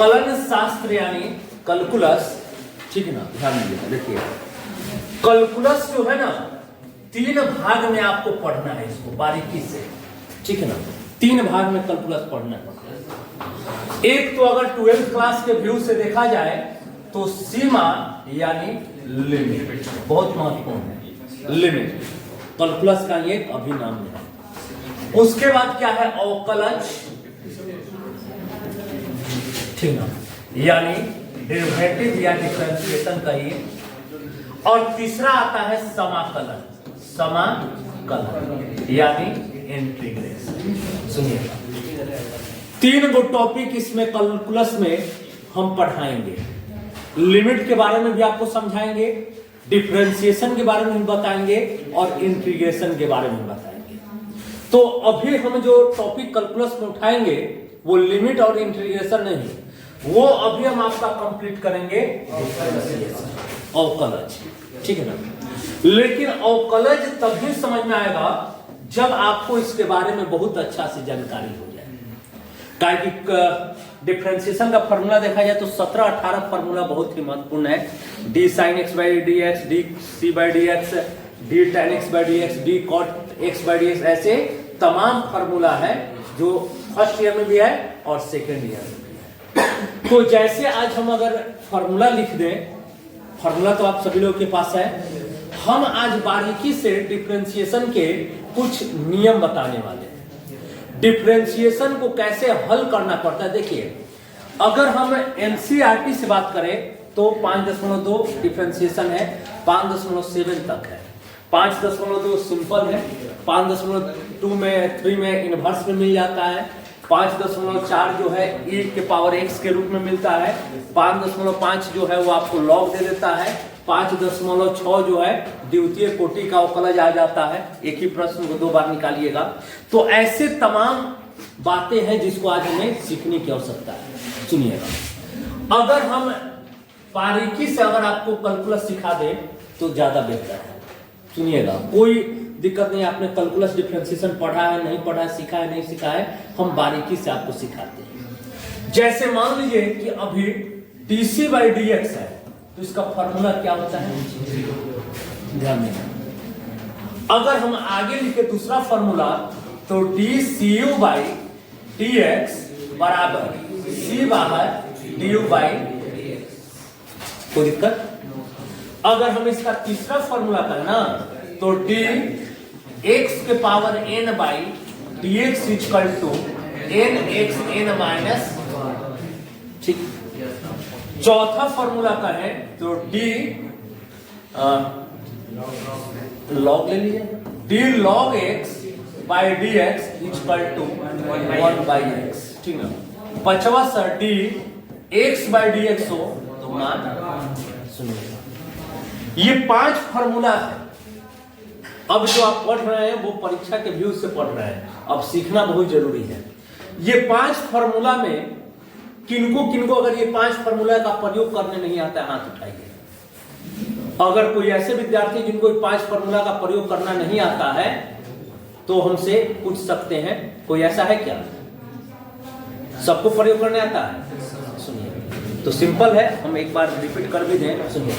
Kiln शास्त्र यानी calculus, ठीक है ना, ध्यान दीजिएगा। देखिए कैलकुलस जो है ना, 3 भाग में आपको पढ़ना है इसको बारीकी से, ठीक है ना। 3 भाग में कैलकुलस पढ़ना है। एक तो अगर 12th क्लास के व्यू से देखा जाए तो सीमा यानी लिमिट बहुत महत्वपूर्ण है। लिमिट कैलकुलस का ये अभिनाम है। उसके बाद क्या है, अवकलज, ठीक ना, यानी डेरिवेटिव या डिफरेंशिएशन कहिए। और तीसरा आता है समाकलन, समाकलन यानी इंटीग्रेशन। सुनिएगा, 3 गो टॉपिक इसमें कैलकुलस में हम पढ़ाएंगे। लिमिट के बारे में भी आपको समझाएंगे, डिफरेंशिएशन के बारे में भी बताएंगे और इंटीग्रेशन के बारे में बताएंगे। तो अभी हम जो टॉपिक कैलकुलस में उठाएंगे वो लिमिट और इंटीग्रेशन नहीं, वो अभी हम आपका कंप्लीट करेंगे अवकलज, ठीक है ना। लेकिन अवकलज तभी समझ में आएगा जब आपको इसके बारे में बहुत अच्छा से जानकारी हो जाए। डिफरेंशिएशन का फॉर्मूला देखा जाए तो 17-18 फॉर्मूला बहुत ही महत्वपूर्ण है। D sine x by D x, d C by D x, d tan x by D x, d cot x by D x, ऐसे तमाम फॉर्मूला है जो फर्स्ट ईयर में भी है और सेकेंड ईयर में भी है। तो जैसे आज हम अगर फॉर्मूला लिख दें, फॉर्मूला तो आप सभी लोगों के पास है, हम आज बारीकी से डिफरेंशिएशन के कुछ नियम बताने वाले हैं। डिफरेंशिएशन को कैसे हल करना पड़ता है। देखिए, अगर हम एनसीईआरटी से बात करें तो 5.2 डिफरेंशिएशन है, 5.7 तक है, 5.2 सिंपल है, 5.2 में 3 में इनवर्स में मिल जाता है, 5.4 जो है e के पावर x के रूप में मिलता है, 5.5 जो है वो आपको लॉग दे देता है, 5.6 जो है द्वितीय कोटि का अवकलज आ जाता है। एक ही प्रश्न को 2 बार निकालिएगा। तो ऐसे तमाम बातें हैं जिसको आज हमें सीखने की आवश्यकता है। सुनिएगा, अगर हम बारीकी से अगर आपको कैलकुलस सिखा दें तो ज्यादा बेहतर है। सुनिएगा, कोई दिक्कत नहीं, आपने कैलकुलस डिफरेंशिएशन पढ़ा है नहीं पढ़ा है, सीखा है नहीं सीखा है, हम बारीकी से आपको सिखाते हैं। जैसे मान लीजिए कि अभी dc बाई dx है तो इसका फॉर्मूला क्या होता है, ध्यान देना। अगर हम आगे लिखे दूसरा फॉर्मूला तो dcu बाई dx बराबर c बाहर du बाई dx। कोई दिक्कत? अगर हम इसका तीसरा फॉर्मूला करना तो d x के power n by dx equal to nx n minus, ठीक। चौथा फॉर्मूला का है तो d लॉग ले लीजिए, d log x by dx equal to 1 by x, ठीक ना। पांचवा sir d x by dx हो तो मान, सुनिए ये 5 फॉर्मूला है। अब जो आप पढ़ रहे हैं वो परीक्षा के व्यू से पढ़ रहे हैं, अब सीखना बहुत जरूरी है। ये 5 फॉर्मूला में किनको अगर ये 5 फॉर्मूला का प्रयोग करने नहीं आता है, हाथ उठाइए। अगर कोई ऐसे विद्यार्थी जिनको 5 फॉर्मूला का प्रयोग करना नहीं आता है तो हमसे पूछ सकते हैं। कोई ऐसा है क्या? सबको प्रयोग करने आता है? सुनिए, तो सिंपल है, हम एक बार रिपीट कर भी दें। सुनिए,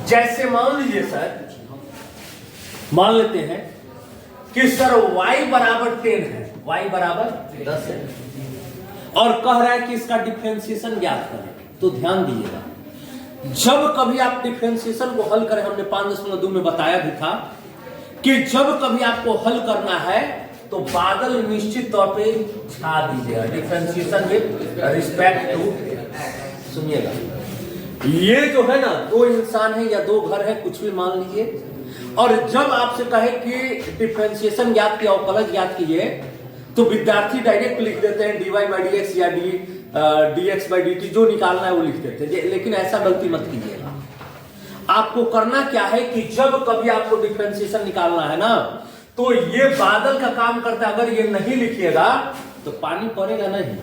जैसे मान लीजिए सर, मान लेते हैं कि सर y बराबर 10 है, y बराबर 10 है और कह रहा है कि इसका डिफरेंशिएशन ज्ञात करें। तो ध्यान दीजिएगा, जब कभी आप डिफरेंशिएशन को हल करें, हमने 5.2 में बताया भी था कि जब कभी आपको हल करना है तो बादल निश्चित तौर पे छा दीजिएगा, डिफरेंशिएशन विद रिस्पेक्ट टू। सुनिएगा, ये जो है ना, 2 इंसान है या 2 घर है, कुछ भी मान लीजिए, और जब आपसे कहे कि डिफरेंशिएशन ज्ञात कीजिए, अवकलज ज्ञात कीजिए, तो विद्यार्थी डायरेक्ट लिख देते हैं dy बाई dx या dx बाई dt, जो निकालना है वो लिख देते हैं। लेकिन ऐसा गलती मत कीजिएगा। आपको करना क्या है कि जब कभी आपको डिफरेंशिएशन निकालना है ना, तो ये बादल का काम करता है। अगर ये नहीं लिखिएगा तो पानी पड़ेगा नहीं,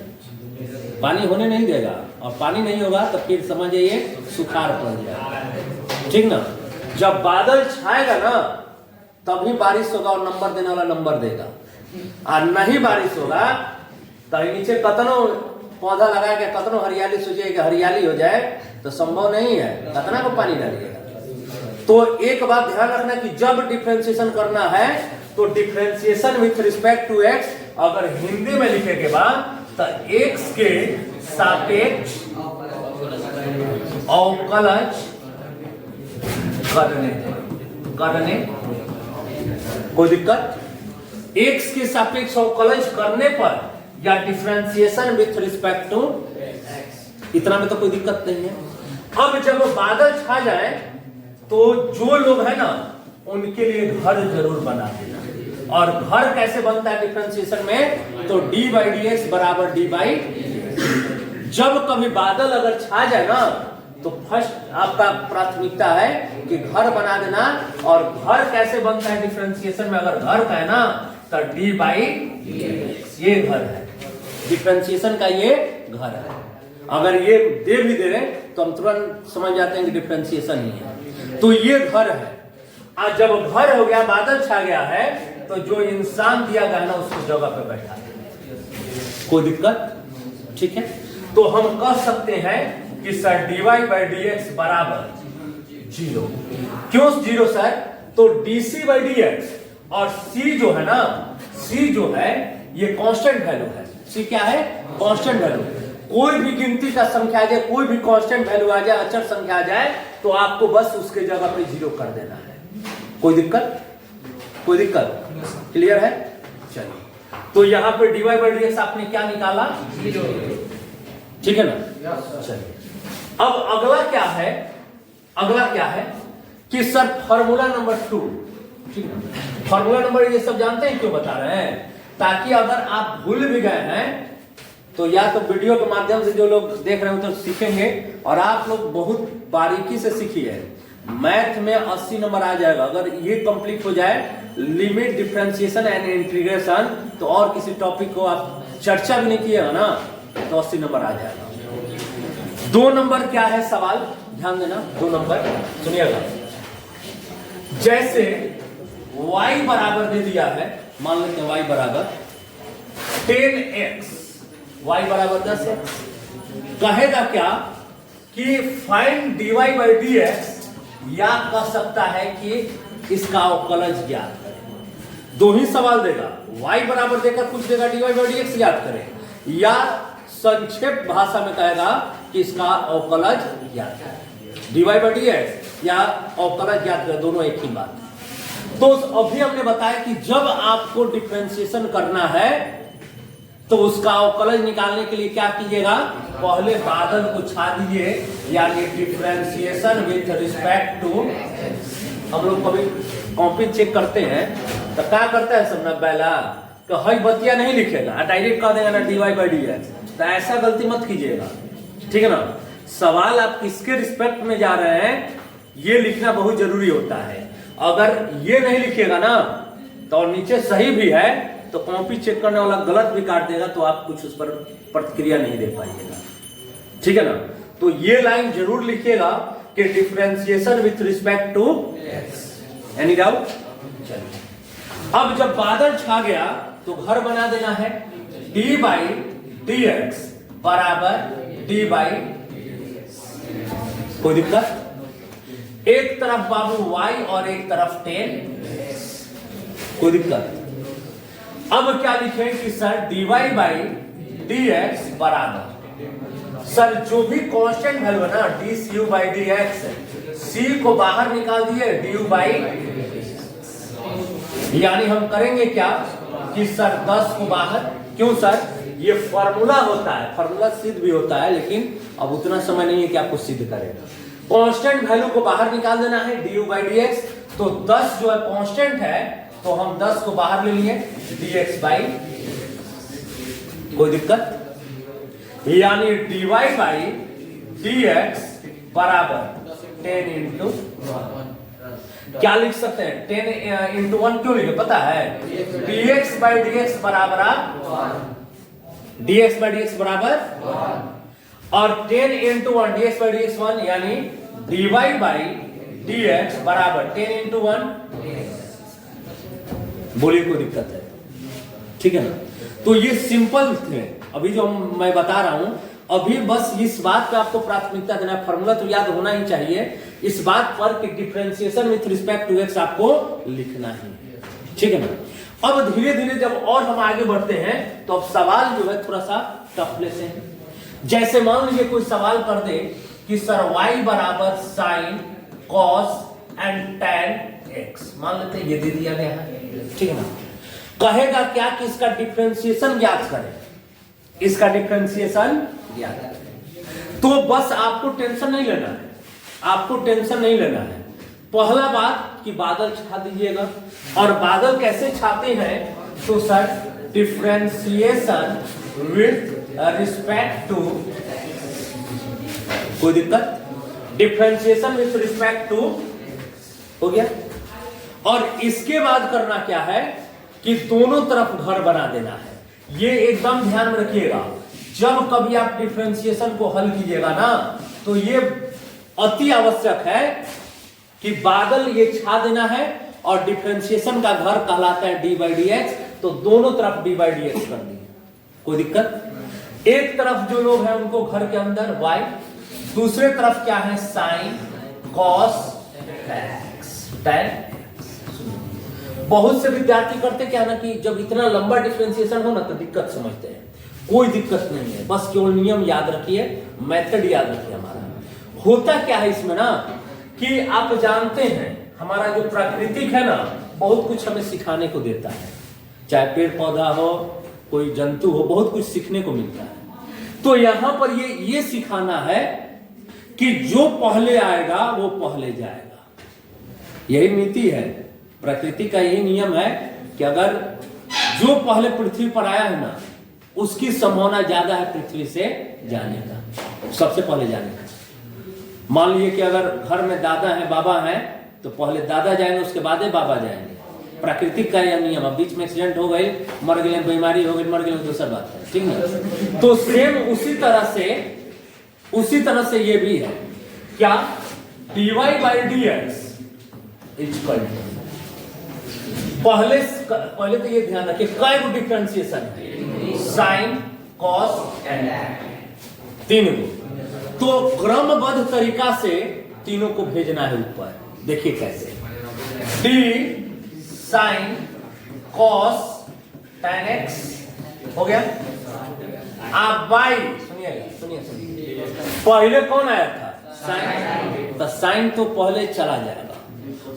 पानी होने नहीं देगा, और पानी नहीं होगा तो फिर समझिए सुखाड़ पड़ जाएगा, ठीक ना। जब बादल छाएगा ना तभी बारिश होगा और नंबर देने वाला नंबर देगा, और नहीं बारिश होगा तो नीचे कतनो पौधा लगा के कतनो हरियाली सोचिए कि हरियाली हो जाए तो संभव नहीं है, कतना को पानी डालिएगा। तो एक बात ध्यान रखना कि जब डिफरेंशिएशन करना है तो differentiation with respect to x अगर हिंदी में लिखे के बाद तो एक्स के सापेक्ष अवकलज करने कोई दिक्कत, एक्स के सापेक्ष अवकलज करने पर या डिफरेंशिएशन विथ रिस्पेक्ट टू इतना में तो कोई दिक्कत नहीं है। अब जब बादल छा जाए तो जो लोग है ना उनके लिए घर जरूर बना देना। और घर कैसे बनता है डिफरेंशिएशन में, तो डी बाई डी एक्स बराबर डी बाई। जब कभी बादल अगर छा जाए ना तो फर्स्ट आपका प्राथमिकता है कि घर बना देना। और घर कैसे बनता है डिफरेंशिएशन में, अगर घर का है ना तो डी बाई ये घर है, डिफरेंशिएशन का ये घर है। अगर ये दे भी दे रहे तो हम तुरंत समझ जाते हैं कि डिफरेंशिएशन ही है। तो ये घर है। आज जब घर हो गया, बादल छा गया है, तो जो इंसान दिया गया ना उसको जगह पे बैठा दे, कोई दिक्कत, ठीक है। तो हम कह सकते हैं कि sir dy by D x बराबर 0। क्यों 0 सर, तो dc बाई डी एक्स और c जो है ना, c जो है ये कांस्टेंट वैल्यू है। c क्या है, कांस्टेंट वैल्यू। कोई भी गिनती का संख्या आ जाए, कोई भी कांस्टेंट वैल्यू आ जाए, अचर संख्या आ जाए, तो आपको बस उसके जगह पे 0 कर देना है। कोई दिक्कत, कोई दिक्कत, क्लियर है। चलिए, तो यहां पे dy बाई डी एक्स आपने क्या निकाला, 0, ठीक है ना। चलिए, अब अगला क्या है, अगला क्या है कि सर फॉर्मूला नंबर 2, ठीक है। फॉर्मूला नंबर ये सब जानते हैं क्यों बता रहे हैं, ताकि अगर आप भूल भी गए हैं तो या तो वीडियो के माध्यम से जो लोग देख रहे हो तो सीखेंगे, और आप लोग बहुत बारीकी से सीखिए। मैथ में 80 नंबर आ जाएगा अगर ये कंप्लीट हो जाए, लिमिट, डिफरेंशिएशन एंड इंटीग्रेशन, तो और किसी टॉपिक को आप चर्चा भी नहीं किएगा ना तो 80 नंबर आ जाएगा। 2 नंबर क्या है सवाल, ध्यान देना। 2 नंबर सुनिएगा, जैसे y बराबर दे दिया है, मान लेते हैं y बराबर 10x, y बराबर 10x, कहेगा क्या कि find dy by D x, या कह सकता है कि इसका अवकलज ज्ञात करें। 2 ही सवाल देगा, y बराबर देकर पूछ देगा dy बाई डी एक्स ज्ञात करें, या संक्षेप भाषा में कहेगा कि इसका अवकलज ज्ञात करें। dy बाई डी एक्स या अवकलज ज्ञात करें, दोनों एक ही बात। तो अभी हमने बताया कि जब आपको डिफरेंशिएशन करना है तो उसका अवकलज निकालने के लिए क्या कीजिएगा, पहले बादल को छा दीजिए, यानी डिफरेंशिएशन विथ रिस्पेक्ट टू। हम लोग कभी कॉपी चेक करते हैं तो क्या करता है सब ना, पहला तो हई बतिया नहीं लिखेगा, डायरेक्ट कह देगा ना dy बाई डी एक्स। तो ऐसा गलती मत कीजिएगा, ठीक है ना। सवाल आप किसके रिस्पेक्ट में जा रहे हैं ये लिखना बहुत जरूरी होता है। अगर ये नहीं लिखेगा ना तो नीचे सही भी है तो कॉपी चेक करने वाला गलत भी काट देगा, तो आप कुछ उस पर प्रतिक्रिया नहीं दे पाइएगा, ठीक है ना। तो ये लाइन जरूर लिखिएगा कि differentiation with respect to x. Any doubt. चलिए, अब जब बादल छा गया तो घर बना देना है, डी बाई डी एक्स बराबर डी बाई। कोई दिक्कत, एक तरफ बाबू y और एक तरफ 10, कोई दिक्कत। अब क्या लिखें कि sir dy by D x बराबर, सर जो भी कांस्टेंट वैल्यू है ना dcu by D x, c को बाहर निकाल दिए du बाई, यानी हम करेंगे क्या कि सर 10 को बाहर। क्यों सर, ये फॉर्मूला होता है, फॉर्मूला सिद्ध भी होता है, लेकिन अब उतना समय नहीं है कि आपको सिद्ध करेगा। कांस्टेंट वैल्यू को बाहर निकाल देना है du बाई डी एक्स, तो 10 जो है कांस्टेंट है तो हम 10 को बाहर ले लिए dx बाई। कोई दिक्कत, यानी dy बाई dx बराबर 10 इंटू 1। क्या लिख सकते हैं, 10 इंटू 1 क्यों लिखे पता है, dx बाई dx बराबर आप dx बाई dx बराबर 1 और 10 इंटू 1 dx बाई dx 1, यानी dy बाई dx बराबर 10 इंटू 1। बोलिए कोई दिक्कत है, ठीक है ना। तो ये सिंपल थे। अभी जो मैं बता रहा हूं, अभी बस इस बात पे आपको प्राथमिकता देना है, फॉर्मूला तो याद होना ही चाहिए इस बात पर कि differentiation with respect to x आपको लिखना है, ठीक है ना। अब धीरे धीरे जब और हम आगे बढ़ते हैं तो अब सवाल जो है थोड़ा सा टफ लेते हैं। जैसे मान लीजिए कोई सवाल कर दे कि सर y बराबर sign cos and tan x, मान लेते हैं ये दे दिया गया है, ठीक है ना। कहेगा क्या कि इसका डिफरेंशिएशन ज्ञात करें, इसका डिफरेंशिएशन ज्ञात करें। तो बस आपको टेंशन नहीं लेना है, आपको टेंशन नहीं लेना है। पहला बात कि बादल छा दीजिएगा, और बादल कैसे छाते हैं तो sir differentiation with respect to, कोई दिक्कत, डिफरेंशिएशन विथ रिस्पेक्ट टू हो गया। और इसके बाद करना क्या है कि दोनों तरफ घर बना देना है। ये एकदम ध्यान में रखिएगा, जब कभी आप डिफरेंशिएशन को हल कीजिएगा ना तो ये अति आवश्यक है कि बादल ये छा देना है, और डिफरेंशिएशन का घर कहलाता है डी बाई डी एक्स, तो दोनों तरफ डी बाई डी एक्स कर दिए, कोई दिक्कत। एक तरफ जो लोग हैं उनको घर के अंदर y, दूसरे तरफ क्या है साइन कॉस टैन। बहुत से विद्यार्थी करते क्या ना कि जब इतना लंबा डिफरेंशिएशन हो ना तो दिक्कत समझते हैं, कोई दिक्कत नहीं है, बस केवल नियम याद रखिए, मेथड याद रखिए। हमारा होता क्या है इसमें ना कि आप जानते हैं हमारा जो प्राकृतिक है ना बहुत कुछ हमें सिखाने को देता है, चाहे पेड़ पौधा हो कोई जंतु हो, बहुत कुछ सीखने को मिलता है। तो यहां पर ये सिखाना है कि जो पहले आएगा वो पहले जाएगा, यही नीति है, प्रकृति का यही नियम है कि अगर जो पहले पृथ्वी पर आया है ना उसकी संभावना ज्यादा है पृथ्वी से जाने का, सबसे पहले जाने का। मान लीजिए कि अगर घर में दादा है बाबा है तो पहले दादा जाएंगे उसके बाद ही बाबा जाएंगे, प्राकृतिक का यह नियम। अब बीच में एक्सीडेंट हो गई, मर गए, बीमारी हो गई, मर गए, दूसरा बात है, ठीक है। तो सेम उसी तरह से ये भी है क्या, dy by D x equal to, पहले तो ये ध्यान रखिए कई गो डिफरेंशिएशन है, साइन कॉस एंड तीन गो, तो क्रमबद्ध तरीका से तीनों को भेजना है ऊपर। देखिए कैसे, D sine cos tan x हो गया। आप बाई सुनिए पहले कौन आया था साइन, तो साइन तो पहले चला जाएगा,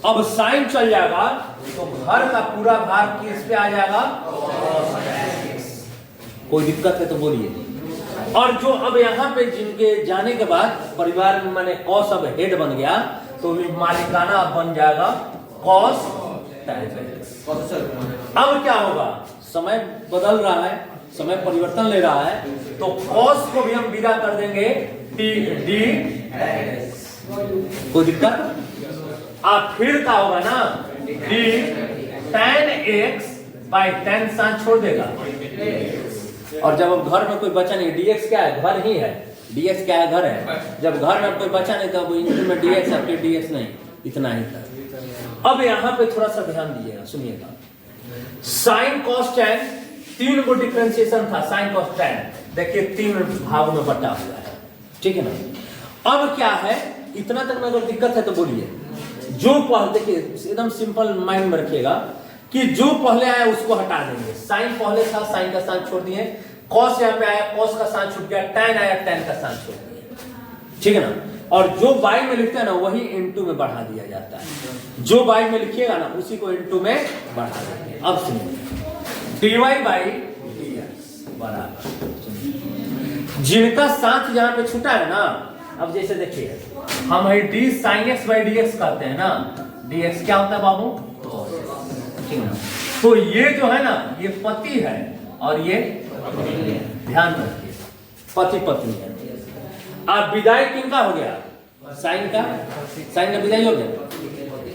अब साइन चल जाएगा तो घर का पूरा भार किस पे आ जाएगा, कोई दिक्कत है तो बोलिए। और जो अब यहाँ पे जिनके जाने के बाद परिवार में मैंने कॉस अब हेड बन गया तो मालिकाना बन जाएगा कॉस टैन एक्स। अब क्या होगा, समय बदल रहा है, समय परिवर्तन ले रहा है, तो कॉस को भी हम विदा कर देंगे डी एक्स, कोई दिक्कत। आप फिर क्या होगा ना D tan x by tan साथ छोड़ देगा, और जब अब घर में कोई बचा नहीं, dx क्या है, घर ही है, dx क्या है, घर है, जब घर में कोई बचा नहीं तो इंटू में dx है, फिर dx नहीं, इतना ही था। अब यहाँ पे थोड़ा सा ध्यान दीजिएगा, सुनिएगा, साइन कॉस टैन तीन को डिफरेंशिएशन था, साइन कॉस टैन देखिए तीन भाग में बटा हुआ है, ठीक है ना। अब क्या है, इतना तक में अगर दिक्कत है तो बोलिए। जो पहले, देखिए एकदम सिंपल माइंड में रखिएगा कि जो पहले आया उसको हटा देंगे, साइन पहले था, साइन का साइन छोड़ दिए, कॉस यहाँ पे आया, कॉस का साइन छूट गया, टैन आया, टैन का साइन छोड़ दिए, ठीक है ना। और जो बाई में लिखते हैं ना वही इनटू में बढ़ा दिया जाता है, जो बाई में लिखिएगा ना उसी को इनटू में बढ़ा देंगे। अब सुनिए, dy बाई dx बराबर, जिनका साथ जहां पे छूटा है ना, अब जैसे देखिए हम है d sine x by D x कहते हैं ना, dx क्या होता है बाबू, ठीक है। तो ये जो है ना ये पति है और ये ध्यान रखिए पति पत्नी है। अब विदाई किनका हो गया, साइन का विदाई हो गया,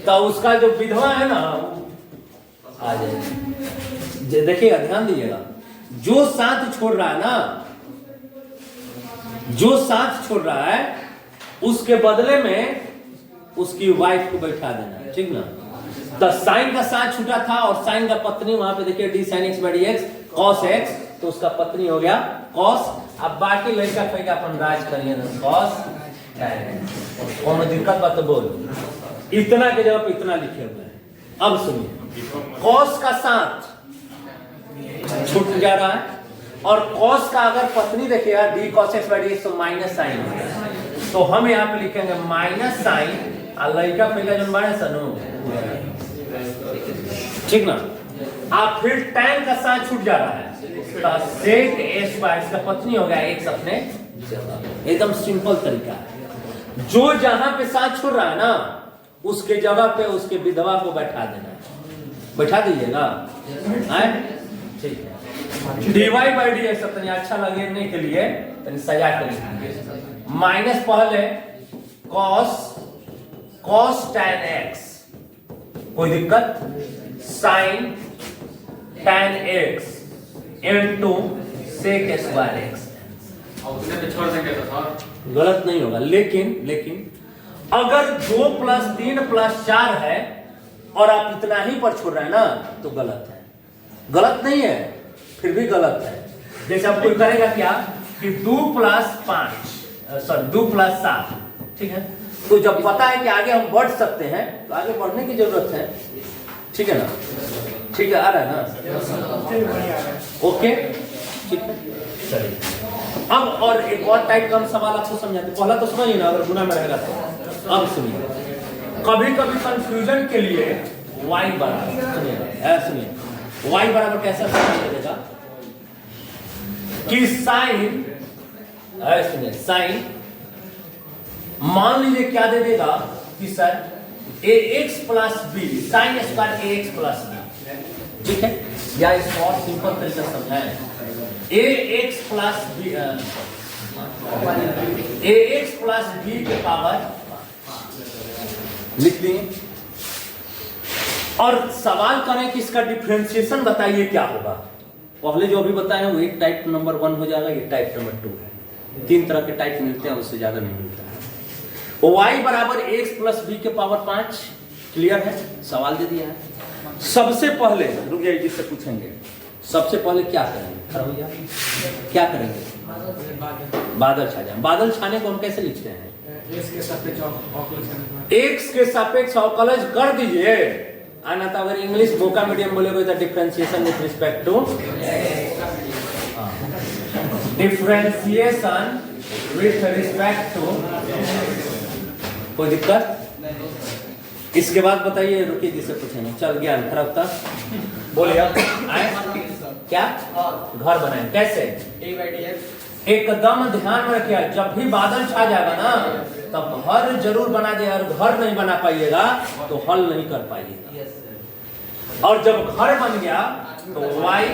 तो उसका जो विधवा है ना आ जाएगी। देखिएगा, ध्यान दीजिएगा, जो साथ छोड़ रहा है ना, जो साथ छोड़ रहा है उसके बदले में उसकी वाइफ को बैठा देना है, ठीक ना। तो साइन का साथ छूटा था और साइन का पत्नी वहां पे देखिए D sine x by D x cos x तो उसका पत्नी हो गया कॉस। अब बाकी लड़का फेंका अपन राज करिए ना, कॉस tan x। कौन दिक्कत बात तो बोल, इतना के जगह पे इतना लिखे हुए हैं। अब सुनिए, कॉस का साथ छूट जा रहा है, और कॉस का अगर पत्नी देखिएगा D cos x by D x तो माइनस साइन, तो हम यहाँ पे लिखेंगे माइनस साइन और लड़का फेंका जो बड़ा सनो, ठीक ना। आप फिर tan का साथ छूट जा रहा है, सेक एक्स बाई इसका पत्नी हो गया एक्स अपने जगह। एकदम सिंपल तरीका है। जो जहां पे साथ छूट रहा है ना उसके जगह पे उसके विधवा को बैठा देना है, बैठा दीजिएगा, ठीक है। डीवाई बाई डी एक्स अपने अच्छा लगने के लिए सजा कर माइनस पहले कॉस tan x, कोई दिक्कत, sine tan x into sec x by x. छोड़ देंगे तो सर गलत नहीं होगा, लेकिन अगर 2 + 3 + 4 है और आप इतना ही पर छोड़ रहे हैं ना तो गलत है। गलत नहीं है, फिर भी गलत है। जैसे आप कोई करेगा क्या कि 2 + 5 सॉरी 2 + 7, ठीक है। तो जब पता है कि आगे हम बढ़ सकते हैं तो आगे बढ़ने की जरूरत है, ठीक है ना, ठीक है, आ रहा है ना, ओके, ठीक है। चलिए अब और एक और टाइप का हम सवाल आपको समझाते। पहला तो समझिए ना, अगर गुना में रहेगा तो। अब सुनिए, कभी कभी कंफ्यूजन के लिए y बराबर, सुनिए y बराबर कैसा समझ देगा कि साइन, सुनिए साइन मान लीजिए क्या दे देगा कि sir ax + b sine square ax + b, ठीक है। या इसको और सिंपल तरीके से समझाएं, ax + b के पावर लिख दिए और सवाल करें कि इसका डिफरेंशिएशन बताइए क्या होगा। पहले जो अभी बताया वो एक टाइप नंबर 1 हो जाएगा, ये टाइप नंबर 2 है। 3 तरह के टाइप मिलते हैं, उससे ज्यादा नहीं मिलता है। y बराबर x + b के पावर 5, क्लियर है, सवाल दे दिया है। सबसे पहले रुक जाइए, जिससे पूछेंगे सबसे पहले क्या करेंगे, खड़ा हो जाए, क्या करेंगे, बादल छा जाए। बादल छाने को हम कैसे लिखते हैं, x के सापेक्ष अवकलज कर दीजिए, आना तो अगर इंग्लिश बोका मीडियम बोले तो differentiation with respect to, differentiation with respect to, कोई दिक्कत। इसके बाद बताइए, रुकिए जिसे पूछेंगे, चल ज्ञान खराब था, बोलिए आए क्या घर बनाए कैसे, एकदम ध्यान में रखिए, जब भी बादल छा जाएगा ना तब घर जरूर बना दे, और घर नहीं बना पाइएगा तो हल नहीं कर पाइएगा। और जब घर बन गया तो y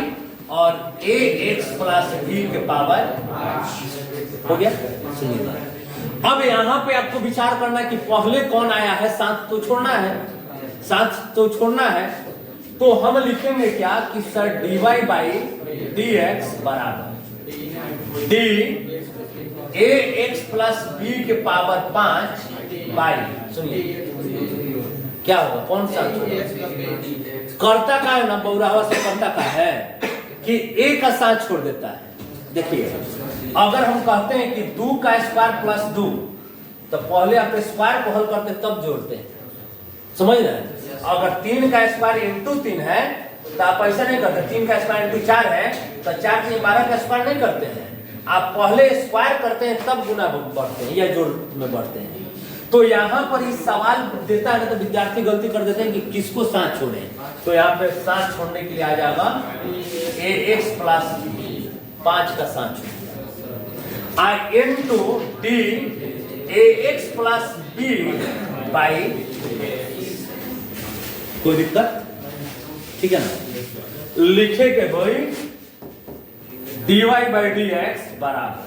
और ax + b के पावर हो गया। सुनिए अब यहाँ पे आपको विचार करना है कि पहले कौन आया है, साथ तो छोड़ना है, साथ तो छोड़ना है। तो हम लिखेंगे क्या कि सर dy/dx बराबर d ax + b के पावर 5 बाई, सुनिए क्या होगा, कौन सा करता का है ना, बौरावा से करता का है कि a का साथ छोड़ देता है। देखिए अगर हम कहते हैं कि 2 का स्क्वायर + 2, तो पहले आप स्क्वायर को हल करते तब जोड़ते हैं, समझ रहे हैं। अगर 3 का स्क्वायर इंटू 3 है तो आप ऐसा नहीं करते, 3 का स्क्वायर इंटू 4 है तो 4 से 12 का स्क्वायर नहीं करते हैं, आप पहले स्क्वायर करते हैं तब गुना बढ़ते हैं या जोड़ में बढ़ते हैं। तो यहाँ पर इस सवाल देता है तो विद्यार्थी गलती कर देते हैं कि किसको साथ छोड़े, तो यहाँ पे साथ छोड़ने के लिए आ जाएगा ax + 5 का साथ छोड़ I into d ax + b by, कोई दिक्कत, ठीक है ना। लिखे के भाई dy/dx बराबर,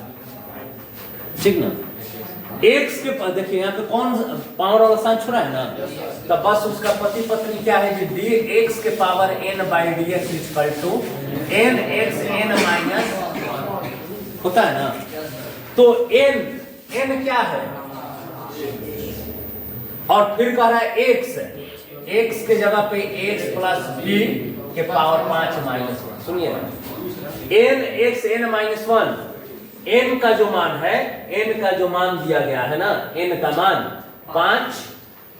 ठीक ना। x के पास देखिए यहाँ पे कौन पावर वाला साइन छोड़ा है ना, तो बस उसका पति पत्नी क्या है कि dx के पावर n/dx = nx n- होता है ना। तो n क्या है, और फिर कह रहा है x के जगह पे x + b के पावर 5 - 1। सुनिए n x n minus one, n का जो मान है, एन का जो मान दिया गया है ना, एन का मान 5,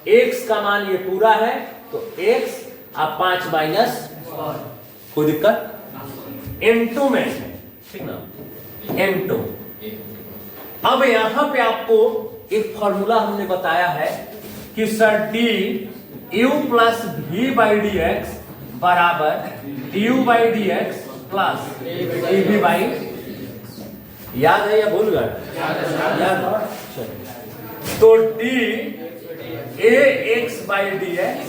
एक्स का मान ये पूरा है तो एक्स आप 5 माइनस, कोई दिक्कत? n2 में, ठीक ना, n2। अब यहां पे आपको एक फॉर्मूला हमने बताया है कि sir D U plus V by D x बराबर D U by D X plus D V by, याद है या भूल गए? याद है। तो D A X by D X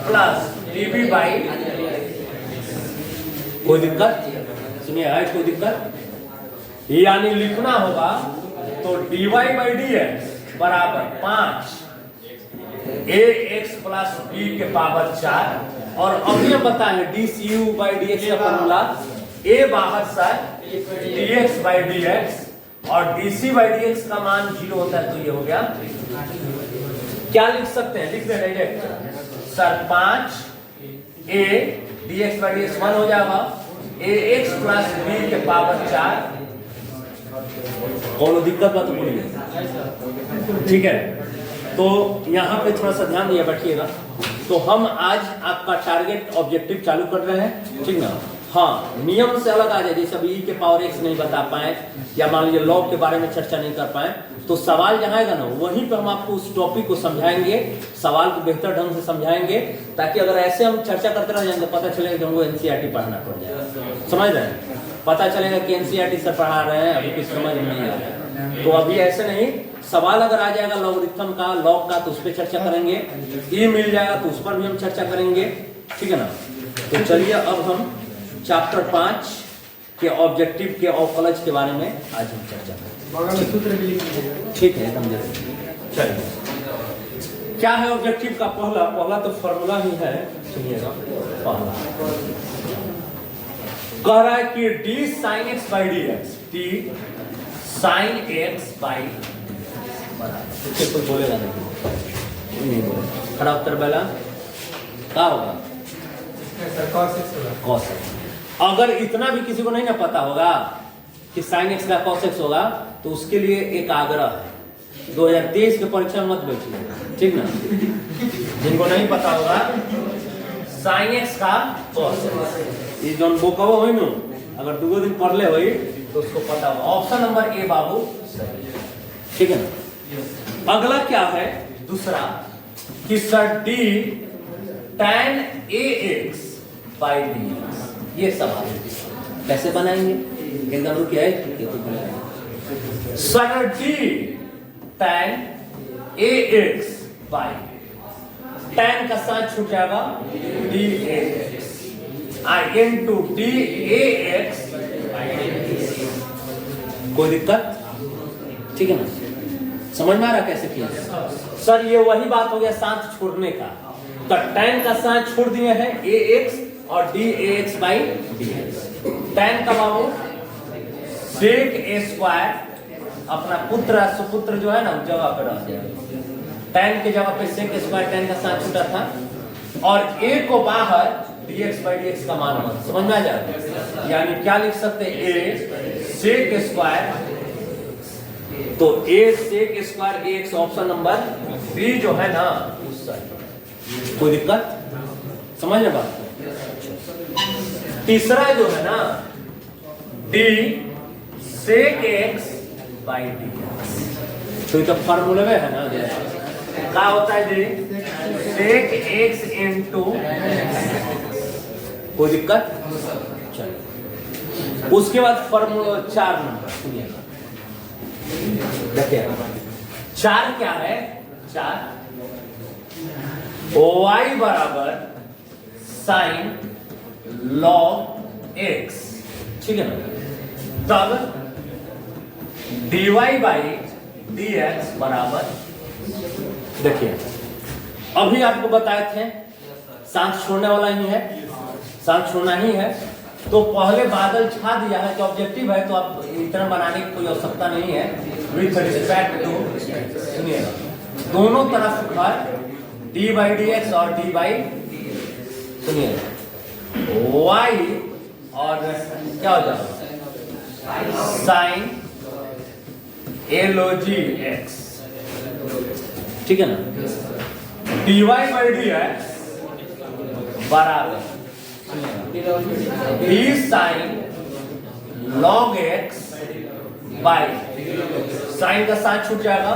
plus D V by, कोई दिक्कत? सुनिए, है कोई दिक्कत? यानी लिखना होगा तो dy बाई डी एक्स बराबर 5 ए एक्स प्लस बी के पावर 4, और अभी हम बताएंगे D C U by D x का फॉर्मूला ए बाहर सा D X by D X और D C by D x का मान 0 होता है तो ये हो गया। क्या लिख सकते हैं? लिख दे direct sir 5 A D X by D X 1 हो जाएगा, ए एक्स प्लस बी के पावर 4, कौन दिक्कत बात बोलिए, ठीक है। तो यहाँ पे थोड़ा सा ध्यान दिया बैठिएगा। तो हम आज आपका टारगेट ऑब्जेक्टिव चालू कर रहे हैं, ठीक ना। हाँ, नियम से अलग आ जाए, जैसे अभी ई के पावर एक्स नहीं बता पाए या मान लीजिए लॉ के बारे में चर्चा नहीं कर पाए, तो सवाल जहाँ आएगा ना वहीं पर हम आपको उस टॉपिक को समझाएंगे, सवाल को बेहतर ढंग से समझाएंगे, ताकि अगर ऐसे हम चर्चा करते रह जाएंगे तो पता चलेगा कि हमको एनसीईआरटी पढ़ना पड़ जाएगा। समझ रहे हैं? पता चलेगा कि एनसीईआरटी से पढ़ा रहे हैं, अभी कुछ समझ नहीं आ रहा है। तो अभी ऐसे नहीं, सवाल अगर आ जाएगा लॉगरिथम का, लॉग का, तो उस पर चर्चा करेंगे। ई मिल जाएगा तो उस पर भी हम चर्चा करेंगे, ठीक है ना। तो चलिए अब हम चैप्टर 5 के ऑब्जेक्टिव के ऑफलज के बारे में आज हम चर्चा करेंगे, ठीक है एकदम जरूर। चलिए, क्या है ऑब्जेक्टिव का? पहला तो फॉर्मूला ही है, सुनिएगा। पहला कह रहा है कि D sine x by D x, D sine x by, कोई बोलेगा नहीं बोलेगा, खड़ा उत्तर पहला क्या होगा? Cos x. अगर इतना भी किसी को नहीं ना पता होगा कि साइन एक्स का कॉस एक्स होगा, तो उसके लिए एक आग्रह है, 2023 के परीक्षा में मत बैठिए, ठीक ना। जिनको नहीं पता होगा साइन एक्स का कॉस एक्स, ये जो बोकवा हुई नु, अगर 2 दिन पढ़ ले हुई तो उसको पता होगा। ऑप्शन नंबर ए बाबू, ठीक है ना। अगला क्या है? दूसरा कि sir D tan A X by D x, ये सवाल कैसे बनाएंगे? एकदम क्या है sir D tan A X by, tan का साथ छूट जाएगा D x into D A x, कोई दिक्कत? ठीक है ना, समझ में आ रहा कैसे किया? सर ये वही बात हो गया साथ छोड़ने का, तो tan का साथ छोड़ दिए हैं ए एक्स और D A X by D x. tan का बाबू सेक ए स्क्वायर, अपना पुत्र सुपुत्र जो है ना उस जगह पर रह गया, tan के जगह पे सेक स्क्वायर, tan का साथ छूटा था, और a को बाहर dx बाई dx का मान होगा। समझ में आ जाएगा? यानी क्या लिख सकते हैं? a सेक स्क्वायर, तो a sec square x, option number B जो है ना उस साइड। कोई दिक्कत? समझ रहे बात? तीसरा जो है ना d sec x by d, तो ये फॉर्मूले में है ना, क्या होता है जी? सेक एक्स इनटू, कोई दिक्कत? चलो, उसके बाद फॉर्मूला 4 नंबर सुनिएगा, देखिए 4 क्या है? 4 y बराबर साइन लॉग एक्स, ठीक है ना। तब dy बाई dx बराबर, देखिए अभी आपको बताए थे साथ छोड़ने वाला ही है, साथ छोड़ना ही है, तो पहले बादल छा दिया है कि ऑब्जेक्टिव है, तो आप इतना बनाने की कोई आवश्यकता नहीं है। विथ रिस्पेक्ट टू, सुनिएगा, दोनों तरफ पर डी बाई डी एक्स और डी बाई, सुनिएगा y और क्या हो जाएगा साइन log x, ठीक है ना। dy बाई dx बराबर d sine log x by sine का साथ छूट जाएगा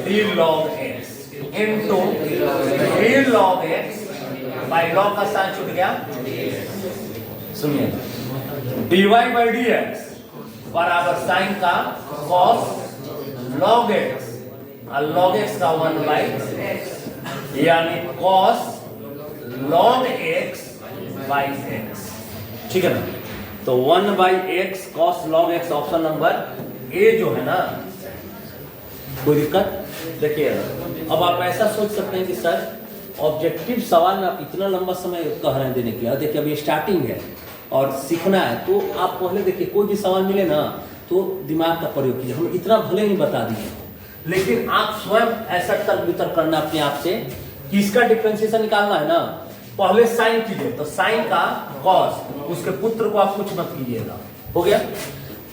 d log x into d log x by log का साथ छूट गया। सुनिए dy बाई dx बराबर साइन का cos log x और log x का 1 बाई यानी cos log x by x, ठीक है ना। तो 1 by x cos log x option number A जो है ना। कोई दिक्कत? देखिए अब आप ऐसा सोच सकते हैं कि सर ऑब्जेक्टिव सवाल में आप इतना लंबा समय कह रहे हैं देने के लिए, और देखिए अभी स्टार्टिंग है और सीखना है, तो आप पहले देखिए कोई भी सवाल मिले ना तो दिमाग का प्रयोग कीजिए। हम इतना भले नहीं बता दिए, लेकिन आप स्वयं ऐसा तर्क वितर्क करना अपने आप से कि इसका डिफरेंशिएशन निकालना है ना। पहले साइन कीजिए, तो साइन का कॉस, उसके पुत्र को आप कुछ मत कीजिएगा, हो गया।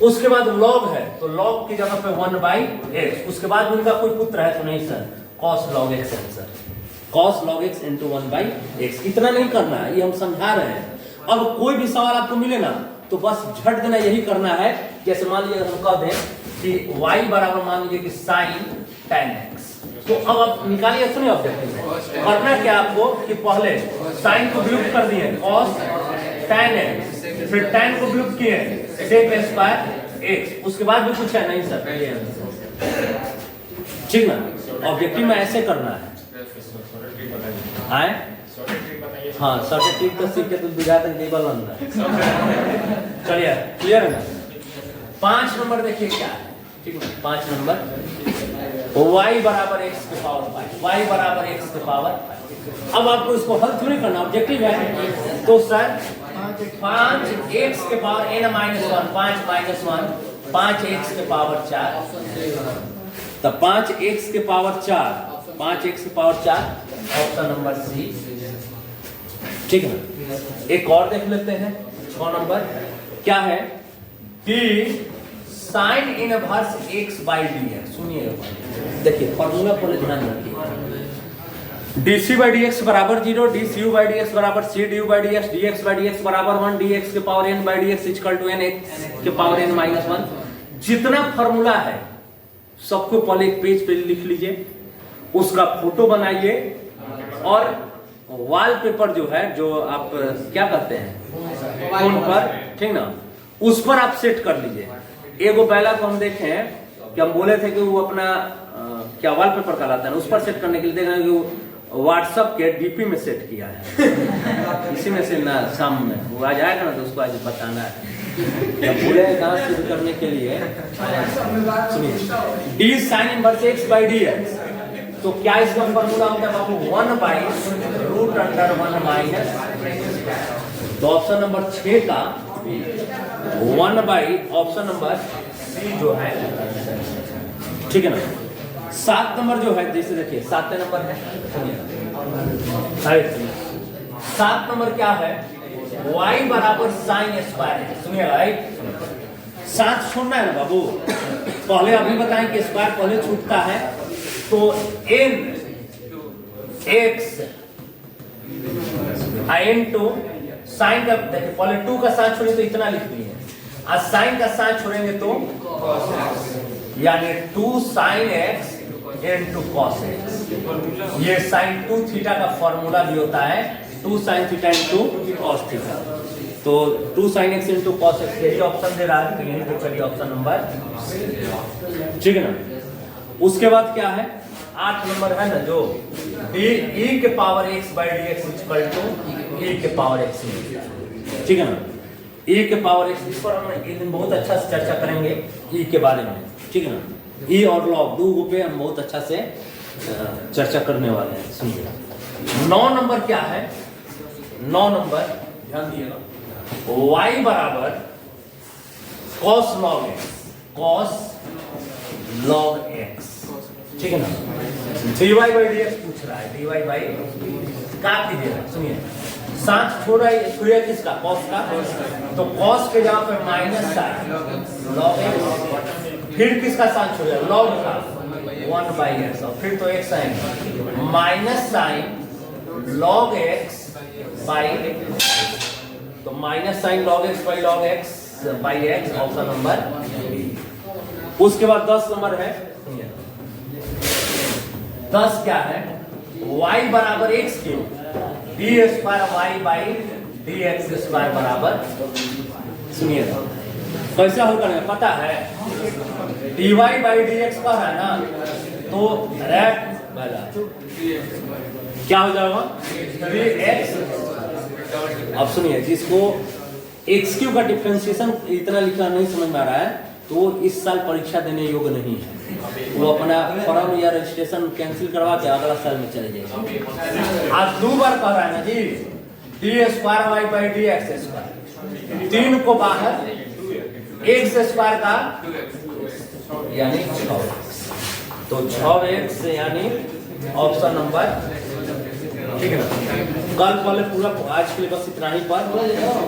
उसके बाद लॉग है तो लॉग की जगह पे 1 बाई एक्स, उसके बाद उनका कोई पुत्र है तो नहीं sir, cos log x answer, cos log x into 1 by x. इतना नहीं करना है, ये हम समझा रहे हैं। अब कोई भी सवाल आपको मिले ना तो बस झट देना, यही करना है। जैसे मान लीजिए हम कह दें कि y बराबर मान लीजिए कि साइन tan x, तो अब आप निकालिए, सुनिए ऑब्जेक्टिव में करना क्या आपको कि पहले साइन को विलुप्त कर दिए cos tan x, फिर tan को विलुप्त किए sec स्क्वायर x, उसके बाद भी कुछ है नहीं सर, ठीक ना। ऑब्जेक्टिव में ऐसे करना है। आए हाँ सर्टेन ट्रिक तो सीख के तो बुझाते हैं टेबल अंदर। चलिए क्लियर है ना। 5 नंबर देखिए क्या है, ठीक है। 5 नंबर y बराबर x के पावर 5, y बराबर x के पावर 5। अब आपको इसको हल थोड़ी करना, ऑब्जेक्टिव है तो सर 5x के power n minus 1, 5 minus 1 5x के पावर 4, तब 5x के पावर 4, 5x के पावर 4 ऑप्शन नंबर सी, ठीक है। एक और देख लेते हैं 6 नंबर क्या है कि sine inverse x by D x. सुनिए देखिए फॉर्मूला पहले ध्यान रखिए, dc बाई डी एक्स बराबर 0, dcu बाई डी एक्स बराबर c du by D x, dx by D x बराबर 1, dx के power n by D x equal to n x के पावर n माइनस 1। जितना formula है सबको पहले एक पेज पे लिख लीजिए, उसका फोटो बनाइए और वॉलपेपर जो है, जो आप क्या कहते हैं फोन पर, ठीक ना, उस पर आप सेट कर लीजिए। एगो पहला को हम देखें कि हम बोले थे कि वो अपना क्या वॉलपेपर कहलाता है, उस पर सेट करने के लिए देख रहे हैं कि व्हाट्सएप के डीपी में सेट किया है। इसी में से ना शाम में वो आ जाएगा ना तो उसको आज बताना है, पूरे कहाँ शुरू करने के लिए। सुनिए D sine inverse x by D x, तो क्या इसका फॉर्मूला होता है बाबू 1 बाई रूट अंडर 1 माइनस, तो ऑप्शन नंबर 6 का 1 बाई ऑप्शन नंबर सी जो है, ठीक है ना। 7 नंबर जो है, जैसे देखिए 7 नंबर है, 7 नंबर क्या है, y बराबर साइन स्क्वायर है। सुनिए राइट, 7 छोड़ना है ना बाबू, पहले अभी बताएं कि स्क्वायर पहले छूटता है, तो n x n to sine का, देखिए पहले 2 का साइन छोड़ेंगे तो इतना लिख दिए, और साइन का साइन छोड़ेंगे तो यानी 2 sine x into cos x। ये साइन 2 थीटा का फॉर्मूला भी होता है, 2 sine theta into cos theta, तो 2 sine x into cos x यही ऑप्शन दे रहा है, तो यही तो चलिए ऑप्शन नंबर, ठीक है ना। उसके बाद क्या है 8 नंबर है ना, जो e के power x by D x equal to e के पावर x, ठीक है ना। e के पावर x, इस पर हम एक दिन बहुत अच्छा से चर्चा करेंगे e के बारे में, ठीक है ना। e और log 2 पे हम बहुत अच्छा से चर्चा करने वाले हैं। सुनिए 9 नंबर क्या है, 9 नंबर ध्यान दिएगा, y बराबर cos log x, cos log x, ठीक है ना। dy बाई डी एक्स पूछ रहा है, dy बाई क्या कीजिएगा, सुनिए साथ छोड़िए किसका, कॉस का, तो कॉस के जगह पे माइनस साइन लॉग एक्स, फिर किसका साइन छोड़िए, लॉग का 1/x, और फिर तो एक्स आएंगे, minus sine log X by, तो minus sine log X by log X by X, option number B. उसके बाद 10 नंबर है, 10 क्या है, y बराबर x cube d square Y by D x square बराबर, सुनिए कैसा होगा ना पता है, d y by D x का है ना, तो रेट वाला क्या हो जाएगा, अब सुनिए, जिसको एक्स क्यू का डिफरेंशिएशन इतना लिखना नहीं समझ में आ रहा है तो इस साल परीक्षा देने योग्य नहीं है, वो अपना फॉर्म या रजिस्ट्रेशन कैंसिल करवा के अगला साल में चले जाएगा। आज 2 बार कह रहा है ना जी, D square Y by D x square, 3 को बाहर, एक्स स्क्वायर का यानी 6x, तो 6x यानी ऑप्शन नंबर, ठीक है ना। कल पहले पूरा, आज के लिए बस इतना ही, पर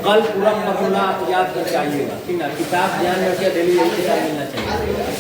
कल पूरा फॉर्मूला आप याद करके आइएगा, ठीक ना, किताब ध्यान रखिए, डेली यही किताब मिलना चाहिए।